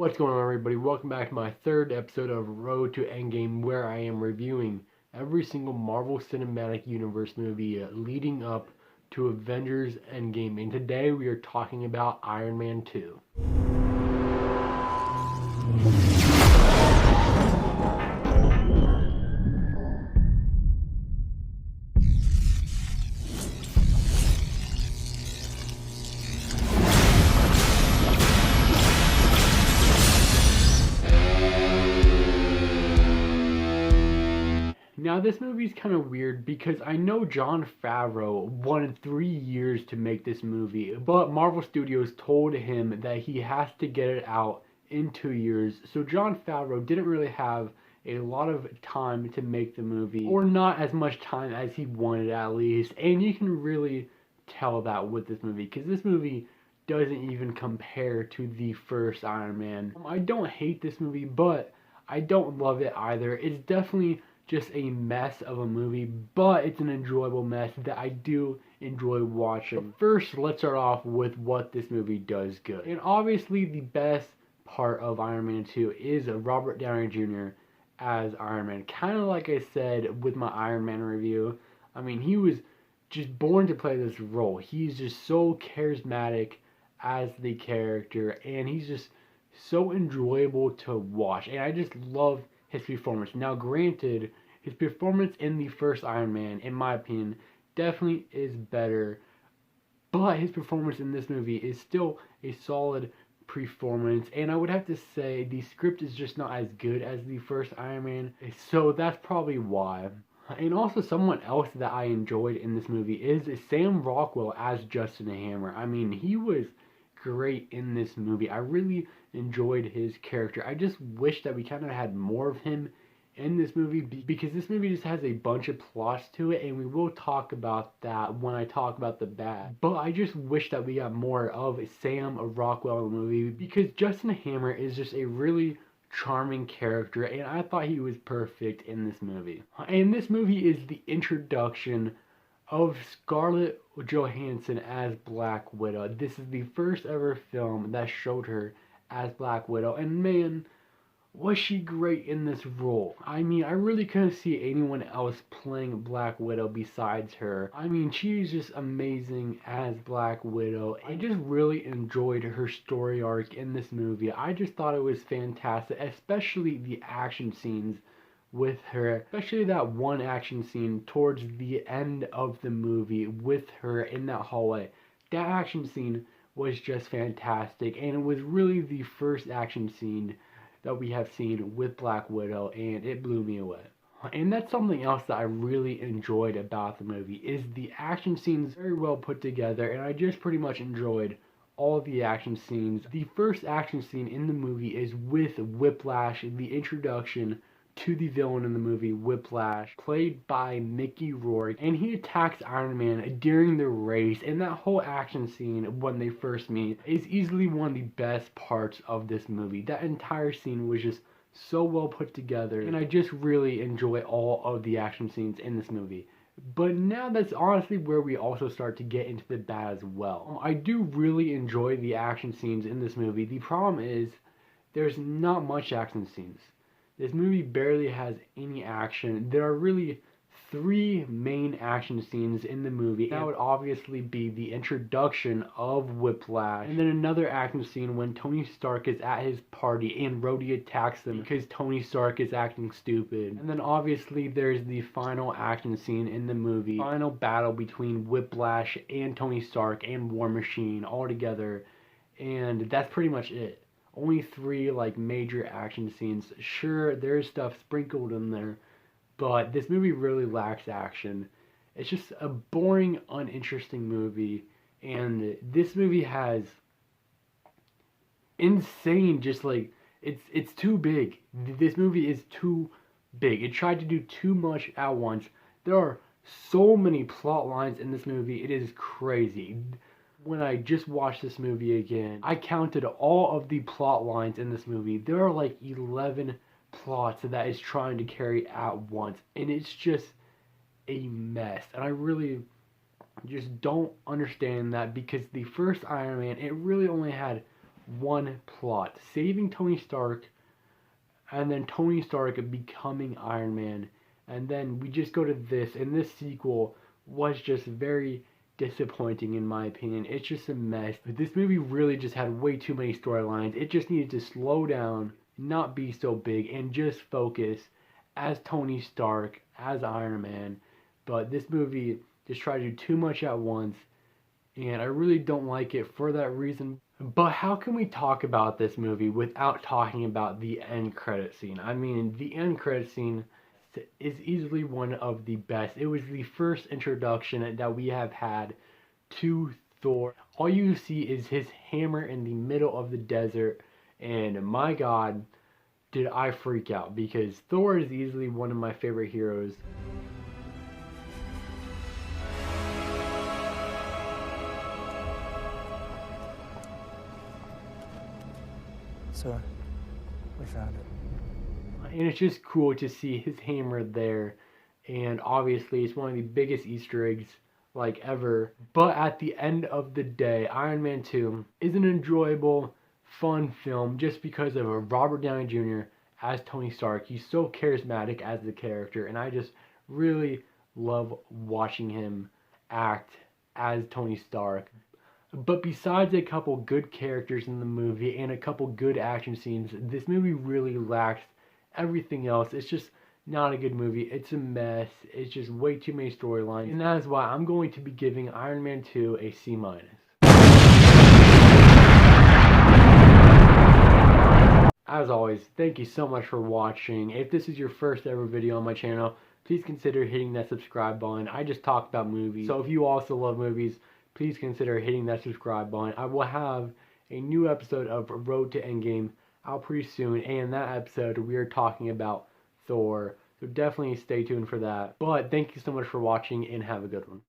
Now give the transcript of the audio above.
What's going on, everybody? Welcome back to my third episode of Road to Endgame, where I am reviewing every single Marvel Cinematic Universe movie leading up to Avengers Endgame. And today we are talking about Iron Man 2. Now, this movie's kind of weird because I know Jon Favreau wanted 3 years to make this movie, but Marvel Studios told him that he has to get it out in 2 years. So Jon Favreau didn't really have a lot of time to make the movie, or not as much time as he wanted at least. And you can really tell that with this movie, because this movie doesn't even compare to the first Iron Man. I don't hate this movie, but I don't love it either. It's definitely just a mess of a movie, but it's an enjoyable mess that I do enjoy watching. But first, let's start off with what this movie does good. And obviously, the best part of Iron Man 2 is Robert Downey Jr. as Iron Man. Kind of like I said with my Iron Man review. I mean, he was just born to play this role. He's just so charismatic as the character, and he's just so enjoyable to watch. And I just love his performance. Now, granted, his performance in the first Iron Man, in my opinion, definitely is better, but his performance in this movie is still a solid performance, and I would have to say the script is just not as good as the first Iron Man, so that's probably why. And also, someone else that I enjoyed in this movie is Sam Rockwell as Justin Hammer. I mean, he was great in this movie. I really enjoyed his character. I just wish that we kind of had more of him in this movie, because this movie just has a bunch of plots to it, and we will talk about that when I talk about the bad. But I just wish that we got more of Sam Rockwell in the movie, because Justin Hammer is just a really charming character, and I thought he was perfect in this movie. And this movie is the introduction of Scarlett Johansson as Black Widow. This is the first ever film that showed her as Black Widow, and man, was she great in this role. I mean, I really couldn't see anyone else playing Black Widow besides her. I mean, she's just amazing as Black Widow. I just really enjoyed her story arc in this movie. I just thought it was fantastic, especially the action scenes with her, especially that one action scene towards the end of the movie with her in that hallway. That action scene was just fantastic, and it was really the first action scene that we have seen with Black Widow, and it blew me away. And that's something else that I really enjoyed about the movie, is the action scenes very well put together, and I just pretty much enjoyed all the action scenes. The first action scene in the movie is with Whiplash, the introduction to the villain in the movie, Whiplash, played by Mickey Rourke, and he attacks Iron Man during the race, and that whole action scene when they first meet is easily one of the best parts of this movie. That entire scene was just so well put together, and I just really enjoy all of the action scenes in this movie. But now that's honestly where we also start to get into the bad as well. I do really enjoy the action scenes in this movie. The problem is there's not much action scenes. This movie barely has any action. There are really 3 main action scenes in the movie. That would obviously be the introduction of Whiplash, and then another action scene when Tony Stark is at his party and Rhodey attacks them because Tony Stark is acting stupid. And then obviously there's the final action scene in the movie, final battle between Whiplash and Tony Stark and War Machine all together, and that's pretty much it. Only 3 like major action scenes. Sure, there's stuff sprinkled in there, but this movie really lacks action. It's just a boring, uninteresting movie, and this movie has insane, just like, it's too big. This movie is too big. It tried to do too much at once. There are so many plot lines in this movie. It is crazy. When I just watched this movie again, I counted all of the plot lines in this movie. There are like 11 plots that is trying to carry at once, and it's just a mess. And I really just don't understand that, because the first Iron Man, it really only had one plot: saving Tony Stark, and then Tony Stark becoming Iron Man. And then we just go to this, and this sequel was just very disappointing in my opinion. It's just a mess. This movie really just had way too many storylines. It just needed to slow down, not be so big, and just focus as Tony Stark, as Iron Man. But this movie just tried to do too much at once, and I really don't like it for that reason. But how can we talk about this movie without talking about the end credit scene? I mean, the end credit scene is easily one of the best. It was the first introduction that we have had to Thor. All you see is his hammer in the middle of the desert, and my god, did I freak out, because Thor is easily one of my favorite heroes. Sir, we found it. And it's just cool to see his hammer there. And obviously, it's one of the biggest Easter eggs like ever. But at the end of the day, Iron Man 2 is an enjoyable, fun film just because of Robert Downey Jr. as Tony Stark. He's so charismatic as the character, and I just really love watching him act as Tony Stark. But besides a couple good characters in the movie and a couple good action scenes, this movie really lacks everything else. It's just not a good movie. It's a mess. It's just way too many storylines. And that is why I'm going to be giving Iron Man 2 a C-. As always, thank you so much for watching. If this is your first ever video on my channel, please consider hitting that subscribe button. I just talk about movies. So if you also love movies, please consider hitting that subscribe button. I will have a new episode of Road to Endgame out pretty soon, and in that episode we are talking about Thor, so definitely stay tuned for that. But thank you so much for watching, and have a good one.